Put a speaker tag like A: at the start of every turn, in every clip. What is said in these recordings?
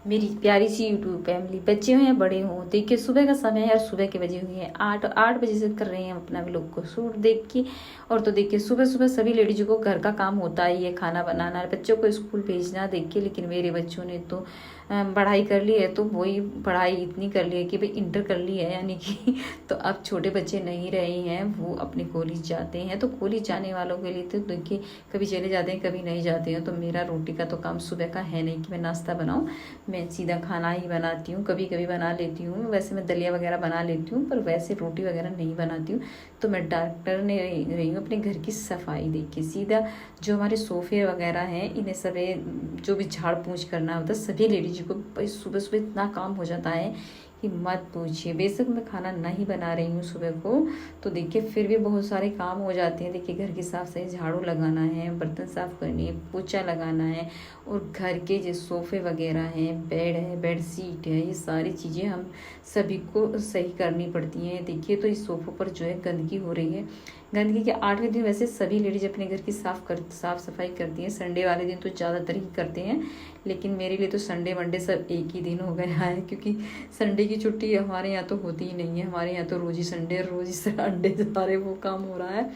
A: मेरी प्यारी सी YouTube family, बच्चे हों या बड़े हों, देखिए सुबह का समय है और सुबह के बजे हुए हैं 8 बजे से कर रहे हैं हम अपना व्लॉग को शूट देख के। और तो देखिए सुबह सुबह सभी लेडीज़ों को घर का काम होता ही है, खाना बनाना, बच्चों को स्कूल भेजना। देखिए लेकिन मेरे बच्चों ने तो पढ़ाई कर ली है, तो वही पढ़ाई इतनी कर ली है कि भाई इंटर कर ली है यानी कि तो अब छोटे बच्चे नहीं रहे हैं, वो अपने कॉलेज जाते हैं। तो कॉलेज जाने वालों के लिए तो देखिए कभी चले जाते हैं कभी नहीं जाते हैं। तो मेरा रोटी का तो काम सुबह का है नहीं कि मैं नाश्ता बनाऊँ, मैं सीधा खाना ही बनाती हूँ। कभी कभी बना लेती हूँ, वैसे मैं दलिया वगैरह बना लेती हूँ, पर वैसे रोटी वगैरह नहीं बनाती हूँ। तो मैं डॉक्टर ने रही हूँ अपने घर की सफाई। देखिए सीधा जो हमारे सोफे वगैरह हैं, इन्हें सभी जो भी झाड़ पूछ करना होता है, सभी लेडीज को भाई सुबह सुबह इतना काम हो जाता है कि मत पूछिए। बेशक मैं खाना नहीं बना रही हूँ सुबह को, तो देखिए फिर भी बहुत सारे काम हो जाते हैं। देखिए घर की साफ सफाई, झाड़ू लगाना है, बर्तन साफ करनी है, पोछा लगाना है, और घर के जो सोफ़े वगैरह हैं, बेड है, बेड शीट है, ये सारी चीज़ें हम सभी को सही करनी पड़ती हैं। देखिए तो इस सोफ़ों पर जो है गंदगी हो रही है। गंदगी के 8वें दिन वैसे सभी लेडीज अपने घर की साफ सफाई करती हैं। संडे वाले दिन तो ज़्यादातर ही करते हैं, लेकिन मेरे लिए तो संडे वनडे सब एक ही दिन हो गया है, क्योंकि संडे की छुट्टी हमारे यहाँ तो होती ही नहीं है। हमारे यहाँ तो रोज़ ही संडे, रोज़ ही संडे सारे वो काम हो रहा है।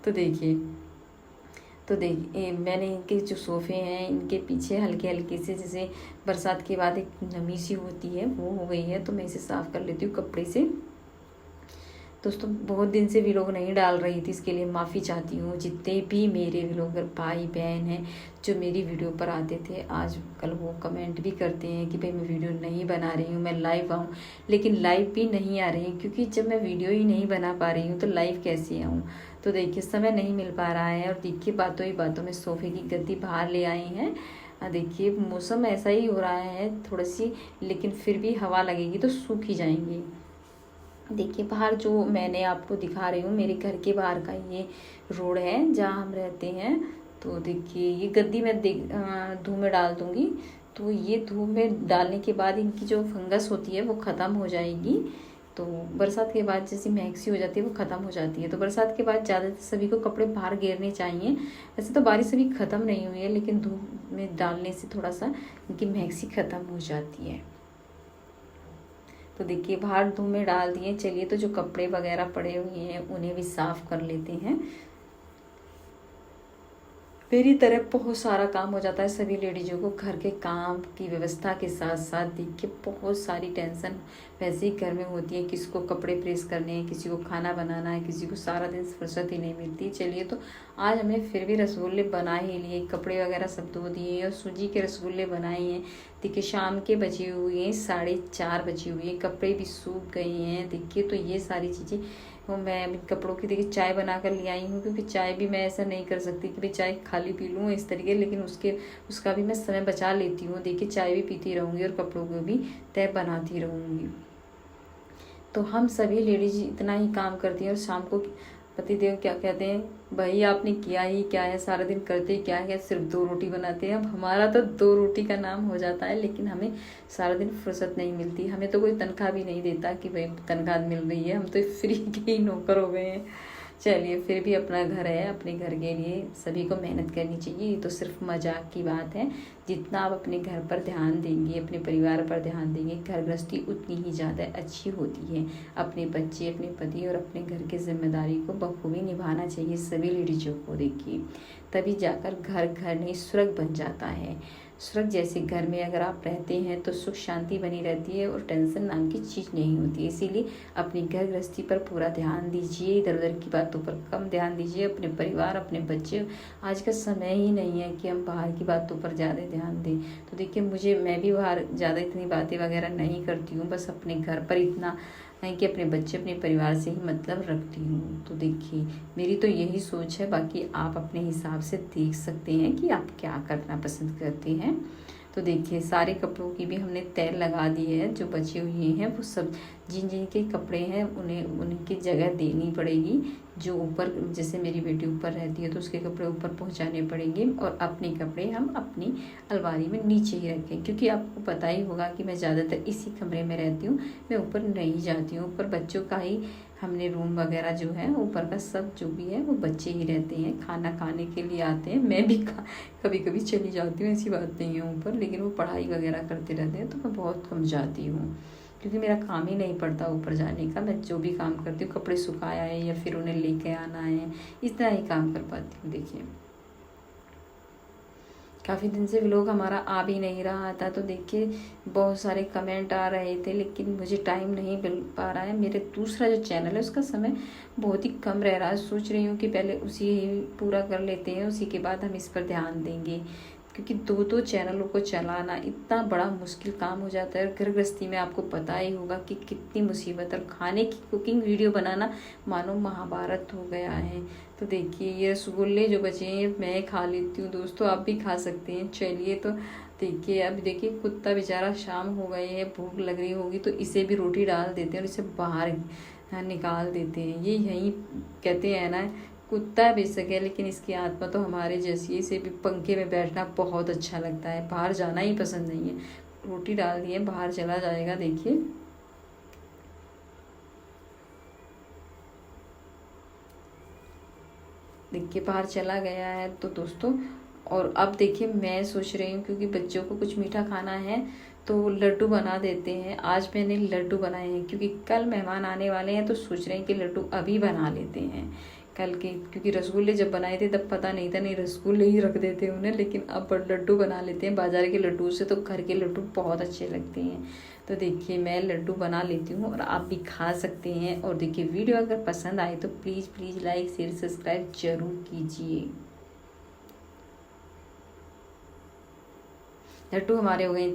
A: तो देखिए मैंने इनके जो सोफ़े हैं, इनके पीछे हल्के हल्के से, जैसे बरसात के बाद एक नमी सी होती है, वो हो गई है। तो मैं इसे साफ़ कर लेती हूँ कपड़े से। दोस्तों बहुत दिन से व्लॉग नहीं डाल रही थी, इसके लिए माफ़ी चाहती हूँ। जितने भी मेरे व्लॉगर भाई बहन हैं जो मेरी वीडियो पर आते थे, आज कल वो कमेंट भी करते हैं कि भाई मैं वीडियो नहीं बना रही हूँ, मैं लाइव आऊँ, लेकिन लाइव भी नहीं आ रही हूँ, क्योंकि जब मैं वीडियो ही नहीं बना पा रही हूँ तो लाइव कैसे आऊँ। तो देखिए समय नहीं मिल पा रहा है। और देखिए बातों ही बातों में सोफ़े की गद्दी बाहर ले आई हैं। देखिए मौसम ऐसा ही हो रहा है थोड़ी सी, लेकिन फिर भी हवा लगेगी तो सूख ही जाएंगी। देखिए बाहर जो मैंने आपको दिखा रही हूँ, मेरे घर के बाहर का ये रोड है जहाँ हम रहते हैं। तो देखिए ये गद्दी मैं धूप में डाल दूँगी, तो ये धूप में डालने के बाद इनकी जो फंगस होती है वो ख़त्म हो जाएगी। तो बरसात के बाद जैसी महकसी हो जाती है वो ख़त्म हो जाती है। तो बरसात के बाद ज़्यादातर सभी को कपड़े बाहर घेरने चाहिए। वैसे तो बारिश अभी ख़त्म नहीं हुई है, लेकिन धूप में डालने से थोड़ा सा इनकी महकसी ख़त्म हो जाती है। तो देखिए बाहर धूप में डाल दिए। चलिए तो जो कपड़े वगैरह पड़े हुए हैं उन्हें भी साफ़ कर लेते हैं। मेरी तरफ बहुत सारा काम हो जाता है सभी लेडीज़ों को, घर के काम की व्यवस्था के साथ साथ देखिए बहुत सारी टेंशन वैसे ही घर में होती है। किसी को कपड़े प्रेस करने हैं, किसी को खाना बनाना है, किसी को सारा दिन फुर्सत ही नहीं मिलती। चलिए तो आज हमने फिर भी रसगुल्ले बना ही लिए, कपड़े वगैरह सब धो दिए और सूजी के रसगुल्ले बनाए हैं। देखिए शाम के बजे हुए हैं 4:30 बजे हुए हैं, कपड़े भी सूख गए हैं। देखिए तो ये सारी चीज़ें तो मैं अभी कपड़ों की देखिए चाय बना कर ले आई हूँ, क्योंकि चाय भी मैं ऐसा नहीं कर सकती कि भाई चाय खाली पी लूँ इस तरीके, लेकिन उसका भी मैं समय बचा लेती हूँ। देखिए चाय भी पीती रहूँगी और कपड़ों को भी तय बनाती रहूँगी। तो हम सभी लेडीज इतना ही काम करती हैं। और शाम को पतिदेव क्या कहते हैं, भाई आपने किया ही क्या है, सारा दिन करते ही क्या है, सिर्फ 2 रोटी बनाते हैं। अब हमारा तो 2 रोटी का नाम हो जाता है, लेकिन हमें सारा दिन फुर्सत नहीं मिलती। हमें तो कोई तनख्वाह भी नहीं देता कि भाई तनख्वाह मिल रही है, हम तो फ्री के ही नौकर हो गए हैं। चलिए फिर भी अपना घर है, अपने घर के लिए सभी को मेहनत करनी चाहिए। ये तो सिर्फ मजाक की बात है। जितना आप अपने घर पर ध्यान देंगे, अपने परिवार पर ध्यान देंगे, घर गृहस्थी उतनी ही ज़्यादा अच्छी होती है। अपने बच्चे, अपने पति और अपने घर की जिम्मेदारी को बखूबी निभाना चाहिए सभी लेडीज़ों को। देखिए तभी जाकर घर घर नहीं स्वर्ग बन जाता है। स्वर्ग जैसे घर में अगर आप रहते हैं तो सुख शांति बनी रहती है और टेंशन नाम की चीज़ नहीं होती। इसीलिए अपनी घर गृहस्थी पर पूरा ध्यान दीजिए, इधर उधर की बातों पर कम ध्यान दीजिए। अपने परिवार, अपने बच्चे, आज का समय ही नहीं है कि हम बाहर की बातों पर ज़्यादा ध्यान दें। तो देखिए मैं भी बाहर ज़्यादा इतनी बातें वगैरह नहीं करती हूँ, बस अपने घर पर इतना है कि अपने बच्चे, अपने परिवार से ही मतलब रखती हूँ। तो देखिए मेरी तो यही सोच है, बाकी आप अपने हिसाब से देख सकते हैं कि आप क्या करना पसंद करते हैं। तो देखिए सारे कपड़ों की भी हमने तय लगा दी है, जो बचे हुए हैं वो सब जिन जिन के कपड़े हैं उन्हें उनकी जगह देनी पड़ेगी। जो ऊपर, जैसे मेरी बेटी ऊपर रहती है तो उसके कपड़े ऊपर पहुंचाने पड़ेंगे और अपने कपड़े हम अपनी अलमारी में नीचे ही रखें, क्योंकि आपको पता ही होगा कि मैं ज़्यादातर इसी कमरे में रहती हूँ, मैं ऊपर नहीं जाती हूँ। ऊपर बच्चों का ही हमने रूम वगैरह जो है ऊपर का सब जो भी है वो बच्चे ही रहते हैं, खाना खाने के लिए आते हैं। मैं भी कभी कभी चली जाती हूँ, ऐसी बात नहीं है ऊपर, लेकिन वो पढ़ाई वगैरह करते रहते हैं तो मैं बहुत कम जाती हूँ, क्योंकि मेरा काम ही नहीं पड़ता ऊपर जाने का। मैं जो भी काम करती हूँ, कपड़े सुखाया है या फिर उन्हें लेके आना है, इतना ही काम कर पाती हूँ। देखिए काफ़ी दिन से व्लॉग हमारा आ भी नहीं रहा था, तो देखिए बहुत सारे कमेंट आ रहे थे, लेकिन मुझे टाइम नहीं मिल पा रहा है। मेरे दूसरा जो चैनल है उसका समय बहुत ही कम रह रहा है। सोच रही हूँ कि पहले उसी पूरा कर लेते हैं, उसी के बाद हम इस पर ध्यान देंगे, क्योंकि दो दो चैनलों को चलाना इतना बड़ा मुश्किल काम हो जाता है। घर गृहस्थी में आपको पता ही होगा कि कितनी मुसीबत, और खाने की कुकिंग वीडियो बनाना मानो महाभारत हो गया है। तो देखिए ये रसगुल्ले जो बचे हैं मैं खा लेती हूँ दोस्तों, आप भी खा सकते हैं। चलिए तो देखिए, अब देखिए कुत्ता बेचारा, शाम हो गई है, भूख लग रही होगी, तो इसे भी रोटी डाल देते हैं और इसे बाहर निकाल देते हैं। ये यहीं कहते हैं ना, कुत्ता बेशक है लेकिन इसकी आत्मा तो हमारे जैसी है। इसे भी पंखे में बैठना बहुत अच्छा लगता है, बाहर जाना ही पसंद नहीं है। रोटी डाल दिए, बाहर चला जाएगा। देखिए बाहर चला गया है तो दोस्तों। और अब देखिए मैं सोच रही हूँ, क्योंकि बच्चों को कुछ मीठा खाना है तो लड्डू बना देते हैं। आज मैंने लड्डू बनाए हैं, क्योंकि कल मेहमान आने वाले हैं, तो सोच रहे हैं कि लड्डू अभी बना लेते हैं कल के, क्योंकि रसगुल्ले जब बनाए थे तब पता नहीं था, नहीं रसगुल्ले ही रख देते उन्हें, लेकिन अब लड्डू बना लेते हैं। बाजार के लड्डू से तो घर के लड्डू बहुत अच्छे लगते हैं। तो देखिए मैं लड्डू बना लेती हूँ और आप भी खा सकते हैं। और देखिए वीडियो अगर पसंद आए तो please please like share subscribe जरूर कीजिए। लड्डू हमारे हो गए